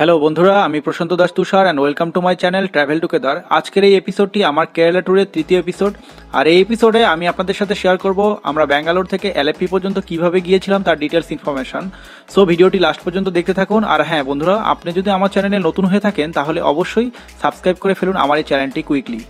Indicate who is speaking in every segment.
Speaker 1: Hello বন্ধুরা, আমি Prashant Das Tushar and welcome to my channel Travel Together. আজকের এই এপিসোডটি আমার কেরালা ট্যুরের তৃতীয় এপিসোড। আর এই এপিসোডে আমি আপনাদের সাথে শেয়ার করব আমরা ব্যাঙ্গালোর থেকে এলএপি পর্যন্ত কিভাবে গিয়েছিলাম তার ডিটেলস ইনফরমেশন। সো ভিডিওটি লাস্ট পর্যন্ত দেখতে থাকুন। আর হ্যাঁ বন্ধুরা, আপনি যদি আমার চ্যানেলে নতুন হয়ে থাকেন তাহলে অবশ্যই সাবস্ক্রাইব করে ফেলুন আমার এই চ্যানেলটি quickly.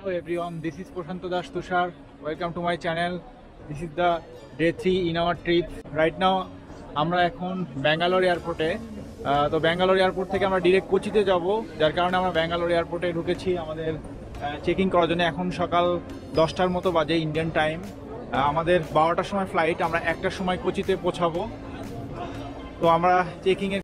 Speaker 1: Hello everyone, this is Prashant Das Tushar. Welcome to my channel. This is the day 3 in our trip. Right now আমরা এখন ব্যাঙ্গালোর এয়ারপোর্টে। তো ব্যাঙ্গালোর এয়ারপোর্ট থেকে আমরা ডিরেক্ট কোচিতে যাব, যার কারণে আমরা ব্যাঙ্গালোর এয়ারপোর্টে ঢুকেছি আমাদের চেকিং করার জন্য। এখন সকাল 10টার মতো বাজে ইন্ডিয়ান টাইম। আমাদের 12টার সময় ফ্লাইট, আমরা 1টার সময় কোচিতে পৌঁছাবো। তো আমরা চেকিংয়ের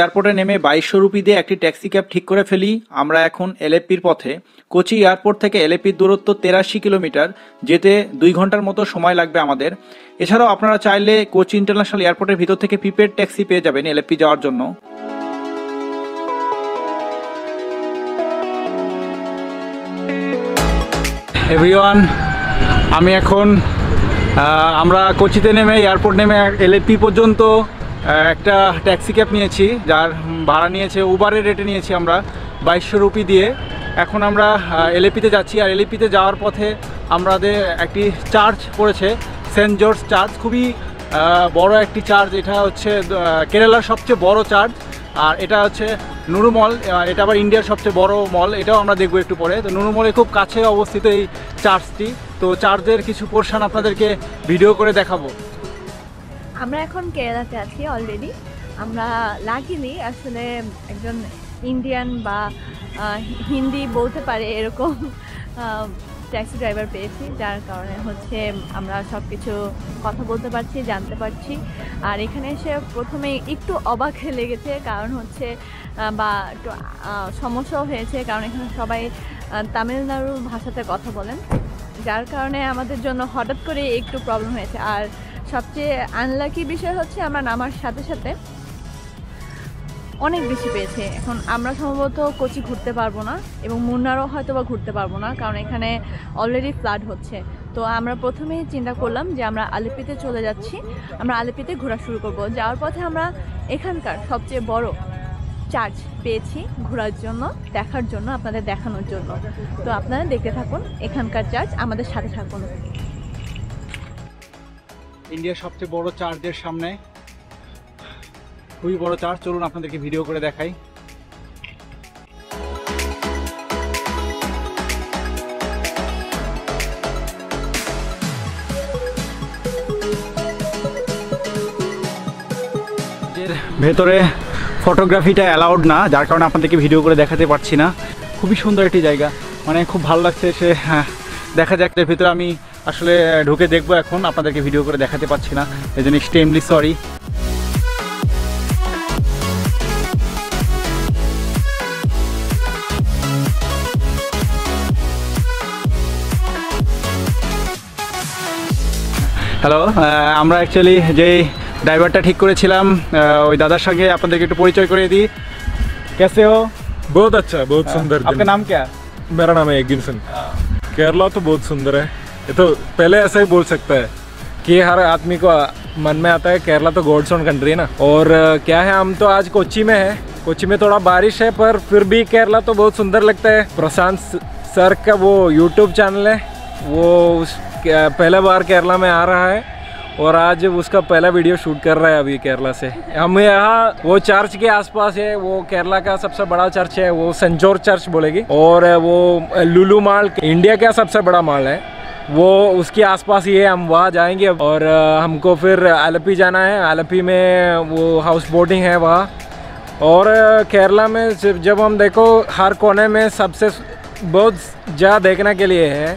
Speaker 1: এয়ারপোর্টে নেমে 2200 রুপি দিয়ে একটি ট্যাক্সি ক্যাব ঠিক করে ফেলি। আমরা এখন এলএপির পথে। কোচি এয়ারপোর্ট থেকে এলএপির দূরত্ব 83 কিলোমিটার, যেতে 2 ঘন্টার মতো সময় লাগবে আমাদের। এছাড়াও আপনারা চাইলে কোচি ইন্টারন্যাশনাল এয়ারপোর্টের ভিতর থেকে প্রিপেড ট্যাক্সি পেয়ে যাবেন এলএপি যাওয়ার জন্য। এভরিওয়ান, আমি এখন আমরা কোচিতে নেমে এয়ারপোর্ট নেমে এলএপি পর্যন্ত একটা ট্যাক্সি ক্যাব নিয়েছি, যার ভাড়া নিয়েছে উবারের রেটে নিয়েছি আমরা 2200 রুপি দিয়ে। এখন আমরা এলএপিতে যাচ্ছি। আর এলএপিতে যাওয়ার পথে আমাদের একটি চার্চ পড়েছে, সেন্ট জর্জ চার্চ। খুবই বড় একটি চার্চ। এটা হচ্ছে কেরালার সবচেয়ে বড় চার্চ। আর এটা হচ্ছে নুরু মল, এটা আবার ইন্ডিয়ার সবচেয়ে বড় মল। এটাও আমরা দেখবো একটু পরে। তো নুরু মলের খুব কাছে অবস্থিত এই চার্চটি। তো চার্চের কিছু পোর্শন আপনাদেরকে ভিডিও করে দেখাবো।
Speaker 2: আমরা এখন কেরালাতে আছি অলরেডি। আমরা লাকিলি আসলে একজন ইন্ডিয়ান বা হিন্দি বলতে পারে এরকম ট্যাক্সি ড্রাইভার পেয়েছি, যার কারণে হচ্ছে আমরা সব কিছু কথা বলতে পারছি, জানতে পারছি। আর এখানে এসে প্রথমে একটু অবাক লেগেছে, কারণ হচ্ছে বা একটু সমস্যাও হয়েছে, কারণ এখানে সবাই তামিলনাড়ু ভাষাতে কথা বলেন, যার কারণে আমাদের জন্য হঠাৎ করে একটু প্রবলেম হয়েছে। আর সবচেয়ে আনলাকি বিষয় হচ্ছে আমরা নামার সাথে সাথে অনেক বেশি পেয়েছে। এখন আমরা সম্ভবত কোচি ঘুরতে পারবো না এবং মুন্নারও হয়তো বা ঘুরতে পারবো না, কারণ এখানে অলরেডি ফ্লাড হচ্ছে। তো আমরা প্রথমেই চিন্তা করলাম যে আমরা আলেপ্পিতে চলে যাচ্ছি, আমরা আলেপ্পিতে ঘোরা শুরু করব। যাওয়ার পথে আমরা এখানকার সবচেয়ে বড় চার্চ পেয়েছি ঘোরার জন্য, দেখার জন্য, আপনাদের দেখানোর জন্য। তো আপনারা দেখতে থাকুন এখানকার চার্চ, আমাদের সাথে থাকুন।
Speaker 1: ইন্ডিয়ার সবচেয়ে বড় চার্চের সামনে, খুবই বড় চার্চ, চলুন আপনাদেরকে ভিডিও করে দেখাই। ভেতরে ফটোগ্রাফিটা অ্যালাউড না, যার কারণে আপনাদেরকে ভিডিও করে দেখাতে পারছি না। খুবই সুন্দর একটি জায়গা, মানে খুব ভালো লাগছে সে। হ্যাঁ, দেখা যাক, এর ভেতরে আমি আসলে ঢুকে দেখবো, এখন আপনাদেরকে ভিডিও করে দেখাতে পারছি না, এই জন্য এক্সট্রিমলি সরি। হ্যালো, আমরা অ্যাকচুয়ালি যে ড্রাইভারটা ঠিক করেছিলাম ওই দাদার সঙ্গে আপনাদেরকে একটু পরিচয় করে দিই। कैसे हो?
Speaker 3: बहुत अच्छा, बहुत सुंदर।
Speaker 1: आपका नाम क्या?
Speaker 3: मेरा नाम है गिनसन। केरला तो बहुत सुंदर है, ये तो पहले ऐसा ही बोल सकता है कि हर आदमी को मन में आता है केरला तो गॉड्स ओन कंट्री है ना। और क्या है, हम तो आज कोच्चि में है, कोच्चि में थोड़ा बारिश है, पर फिर भी केरला तो बहुत सुंदर लगता है। प्रशांत सर का वो यूट्यूब चैनल है, वो पहला बार केरला में आ रहा है और आज उसका पहला वीडियो शूट कर रहा है अभी केरला से। हम यहाँ वो चर्च के आसपास है, वो केरला का सबसे बड़ा चर्च है, वो सेंट जॉर्ज चर्च बोलेगी। और वो लुलु मॉल इंडिया का सबसे बड़ा मॉल है, वो उसके आसपास ही है। हम वहाँ जाएंगे और हमको फिर आलेप्पी जाना है। आलेप्पी में वो हाउस बोटिंग है वहाँ। और केरला में जब हम देखो हर कोने में सबसे बहुत जगह देखने के लिए है,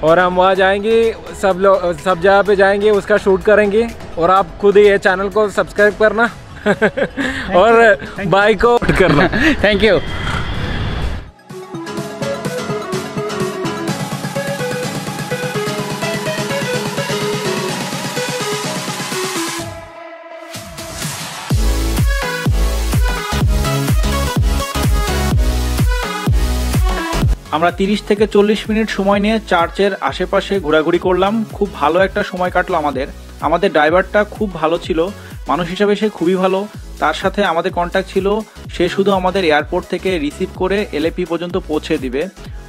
Speaker 3: और हम वहाँ जाएंगे, सब लोग सब जगह पे जाएंगे, उसका शूट करेंगे। और आप खुद ही ये चैनल को सब्सक्राइब करना और बाइक को करना।
Speaker 1: Thank you. আমরা 30 থেকে 40 মিনিট সময় নিয়ে চার্চের আশেপাশে ঘোরাঘুরি করলাম। খুব ভালো একটা সময় কাটলো আমাদের। আমাদের ড্রাইভারটা খুব ভালো ছিল, মানুষ হিসাবে সে খুবই ভালো। তার সাথে আমাদের কন্ট্যাক্ট ছিল, সে শুধু আমাদের এয়ারপোর্ট থেকে রিসিভ করে এলএপি পর্যন্ত পৌঁছে দিবে।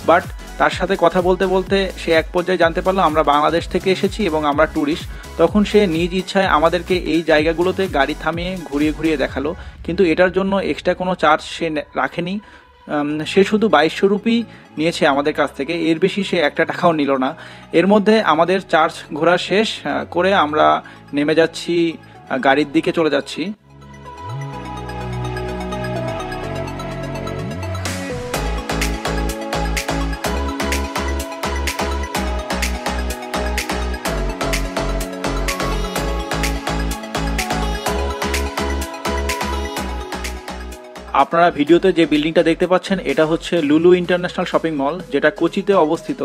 Speaker 1: বাট তার সাথে কথা বলতে বলতে সে এক পর্যায়ে জানতে পারলো আমরা বাংলাদেশ থেকে এসেছি এবং আমরা ট্যুরিস্ট। তখন সে নিজ ইচ্ছায় আমাদেরকে এই জায়গাগুলোতে গাড়ি থামিয়ে ঘুরিয়ে ঘুরিয়ে দেখালো, কিন্তু এটার জন্য এক্সট্রা কোনো চার্জ সে রাখেনি। সে শুধু 2200 রুপি নিয়েছে আমাদের কাছ থেকে, এর বেশি সে একটা টাকাও নিল না। এর মধ্যে আমাদের চার্চ ঘোরা শেষ করে আমরা নেমে যাচ্ছি, গাড়ির দিকে চলে যাচ্ছি। আপনারা ভিডিওতে যে বিল্ডিংটা দেখতে পাচ্ছেন এটা হচ্ছে লুলু ইন্টারন্যাশনাল শপিং মল, যেটা কোচিতে অবস্থিত।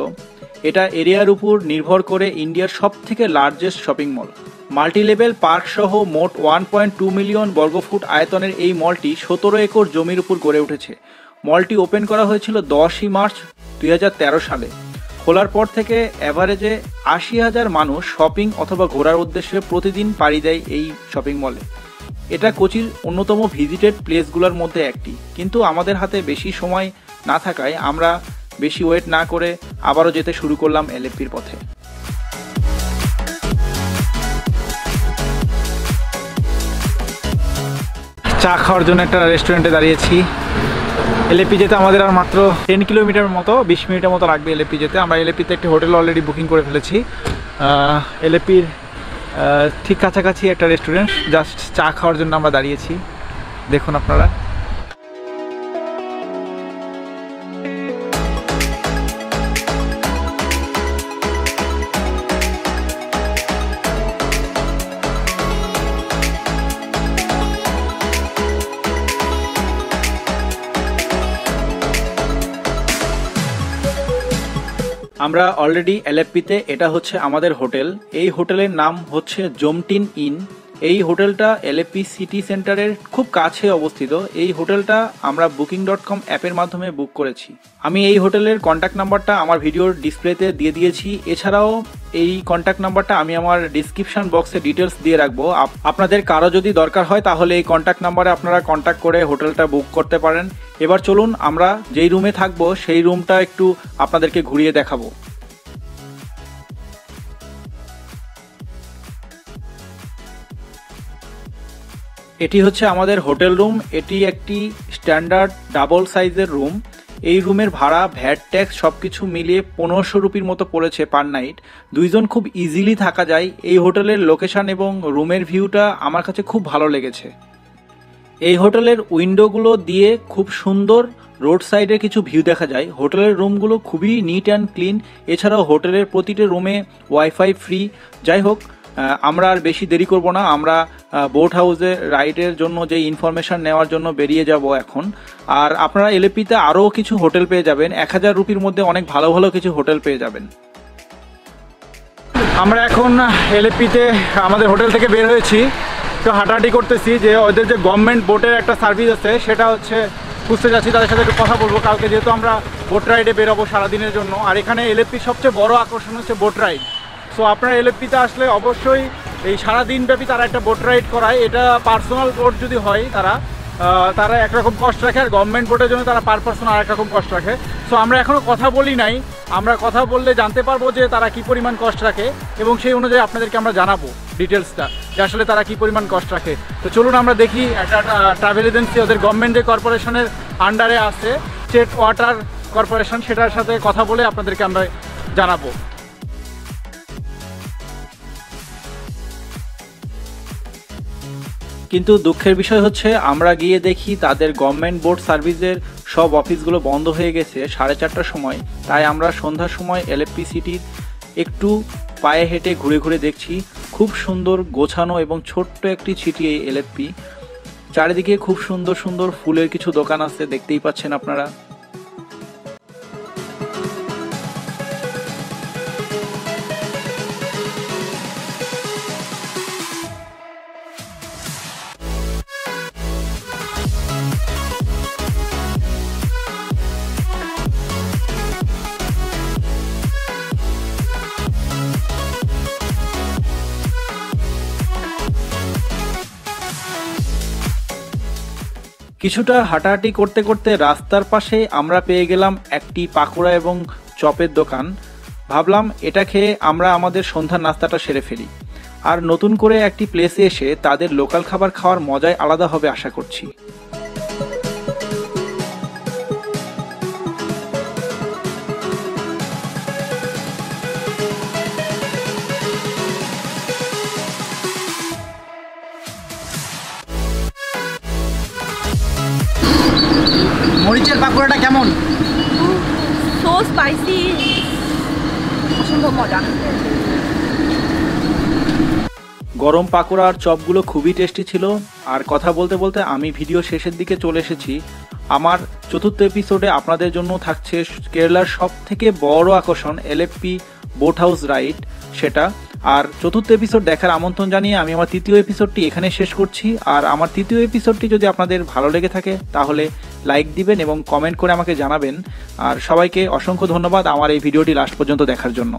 Speaker 1: এটা এরিয়ার উপর নির্ভর করে ইন্ডিয়ার সবথেকে largest shopping mall. Multi level park সহ মোট 1.2 মিলিয়ন বর্গফুট আয়তনের এই মলটি 17 একর জমির উপর গড়ে উঠেছে। মলটি ওপেন করা হয়েছিল 10ই মার্চ 2013 সালে। খোলার পর থেকে অ্যাভারেজে 80,000 মানুষ শপিং অথবা ঘোরার উদ্দেশ্যে প্রতিদিন পাড়ি দেয় এই শপিং মলে। এটা কোচির অন্যতম ভিজিটেড প্লেসগুলোর মধ্যে একটি, কিন্তু আমাদের হাতে বেশি সময় না থাকায় আমরা বেশি ওয়েট না করে আবারও যেতে শুরু করলাম এলএপির পথে। চা খাওয়ার জন্য একটা রেস্টুরেন্টে দাঁড়িয়েছি। এলএপি যেতে আমাদের আর মাত্র 10 কিলোমিটার মতো, 20 মিনিটের মতো লাগবে এলএপি যেতে। আমরা এলএপিতে একটি হোটেল অলরেডি বুকিং করে ফেলেছি। এলএপির ঠিক কাছাকাছি একটা রেস্টুরেন্ট, জাস্ট চা খাওয়ার জন্য আমরা দাঁড়িয়েছি। দেখুন আপনারা। আমরা অলরেডি এলএফপিতে, এটা হচ্ছে আমাদের হোটেল। এই হোটেলের নাম হচ্ছে জমটিন ইন। এই হোটেলটা এলএফপি সিটি সেন্টারের খুব কাছে অবস্থিত। এই হোটেলটা আমরা booking.com অ্যাপের মাধ্যমে বুক করেছি। আমি এই হোটেলের কন্ট্যাক্ট নাম্বারটা আমার ভিডিওর ডিসপ্লেতে দিয়ে দিয়েছি। এছাড়াও এই কন্ট্যাক্ট নাম্বারটা আমি আমার ডিসক্রিপশন বক্সে ডিটেলস দিয়ে রাখবো। আপনাদের কারো যদি দরকার হয় তাহলে এই কন্ট্যাক্ট নাম্বারে আপনারা কন্ট্যাক্ট করে হোটেলটা বুক করতে পারেন। এবার চলুন আমরা যেই রুমে থাকবো সেই রুমটা একটু আপনাদেরকে ঘুরিয়ে দেখাবো। এটি হচ্ছে আমাদের হোটেল রুম। এটি একটি স্ট্যান্ডার্ড ডাবল সাইজের রুম। এই রুমের ভাড়া, ভ্যাট ট্যাক্স সব কিছু মিলিয়ে 1500 রুপির মতো পড়েছে পার নাইট। দুইজন খুব ইজিলি থাকা যায়। এই হোটেলের লোকেশন এবং রুমের ভিউটা আমার কাছে খুব ভালো লেগেছে। এই হোটেলের উইন্ডোগুলো দিয়ে খুব সুন্দর রোড সাইডে কিছু ভিউ দেখা যায়। হোটেলের রুমগুলো খুবই নিট অ্যান্ড ক্লিন। এছাড়াও হোটেলের প্রতিটি রুমে ওয়াইফাই ফ্রি। যাই হোক, আমরা আর বেশি দেরি করব না। আমরা বোট হাউসে রাইডের জন্য যে ইনফরমেশন নেওয়ার জন্য বেরিয়ে যাব এখন। আর আপনারা এলএপিতে আরও কিছু হোটেল পেয়ে যাবেন। 1000 রুপির মধ্যে অনেক ভালো ভালো কিছু হোটেল পেয়ে যাবেন। আমরা এখন এলএপিতে আমাদের হোটেল থেকে বের হয়েছি, তো হাঁটাহাঁটি করতেছি যে ওদের যে গভর্নমেন্ট বোটের একটা সার্ভিস আছে সেটা হচ্ছে খুঁজতে যাচ্ছি। তাদের সাথে একটু কথা বলবো কালকে, যেহেতু আমরা বোট রাইডে বেরোবো সারাদিনের জন্য। আর এখানে এলএপির সবচেয়ে বড় আকর্ষণ হচ্ছে বোট রাইড। সো আপনারা এলএপিতে আসলে অবশ্যই এই সারাদিন ব্যাপী তারা একটা বোট রাইড করায়। এটা পার্সোনাল বোট যদি হয় তারা একরকম কষ্ট রাখে, আর গভর্নমেন্ট বোটের জন্য তারা পার পার্সন আর একরকম কষ্ট রাখে। সো আমরা এখনও কথা বলি নাই। আমরা কথা বললে জানতে পারবো যে তারা কি পরিমাণ কষ্ট রাখে, এবং সেই অনুযায়ী আপনাদেরকে আমরা জানাবো ডিটেলসটা যে আসলে তারা কি পরিমাণ কষ্ট রাখে। তো চলুন আমরা দেখি। একটা ট্রাভেল এজেন্সি ওদের গভর্নমেন্ট যে কর্পোরেশনের আন্ডারে আছে, স্টেট ওয়াটার কর্পোরেশন, সেটার সাথে কথা বলে আপনাদেরকে আমরা জানাবো। কিন্তু দুঃখের বিষয় হচ্ছে আমরা গিয়ে দেখি তাদের গভর্নমেন্ট বোট সার্ভিসের সব অফিসগুলো বন্ধ হয়ে গেছে 4:30টার সময়। তাই আমরা সন্ধ্যার সময় এলএফপি সিটির একটু পায়ে হেঁটে ঘুরে ঘুরে দেখছি। খুব সুন্দর গোছানো এবং ছোট্ট একটি সিটি এই এলএফপি। চারিদিকে খুব সুন্দর সুন্দর ফুলের কিছু দোকান আছে, দেখতেই পাচ্ছেন আপনারা। কিছুটা হাঁটাহাঁটি করতে করতে রাস্তার পাশে আমরা পেয়ে গেলাম একটি পাকোড়া এবং চপের দোকান। ভাবলাম এটা খেয়ে আমরা আমাদের সন্ধ্যার নাস্তাটা সেরে ফেলি। আর নতুন করে একটি প্লেসে এসে তাদের লোকাল খাবার খাওয়ার মজাই আলাদা হবে আশা করছি। মরিচের পাকোড়াটা কেমন?
Speaker 2: সো স্পাইসি, অসম্ভব মজা।
Speaker 1: গরম পাকোড়া আর চপগুলো খুবই টেস্টি ছিল। আর কথা বলতে বলতে আমি ভিডিও শেষের দিকে চলে এসেছি। আমার চতুর্থ এপিসোডে আপনাদের জন্য থাকছে কেরালার সব থেকে বড় আকর্ষণ এলএফপি বোট হাউস রাইড, সেটা। আর চতুর্থ এপিসোড দেখার আমন্ত্রণ জানিয়ে আমি আমার তৃতীয় এপিসোডটি এখানে শেষ করছি। আর আমার তৃতীয় এপিসোডটি যদি আপনাদের ভালো লেগে থাকে তাহলে লাইক দিবেন এবং কমেন্ট করে আমাকে জানাবেন। আর সবাইকে অসংখ্য ধন্যবাদ আমার এই ভিডিওটি লাস্ট পর্যন্ত দেখার জন্য।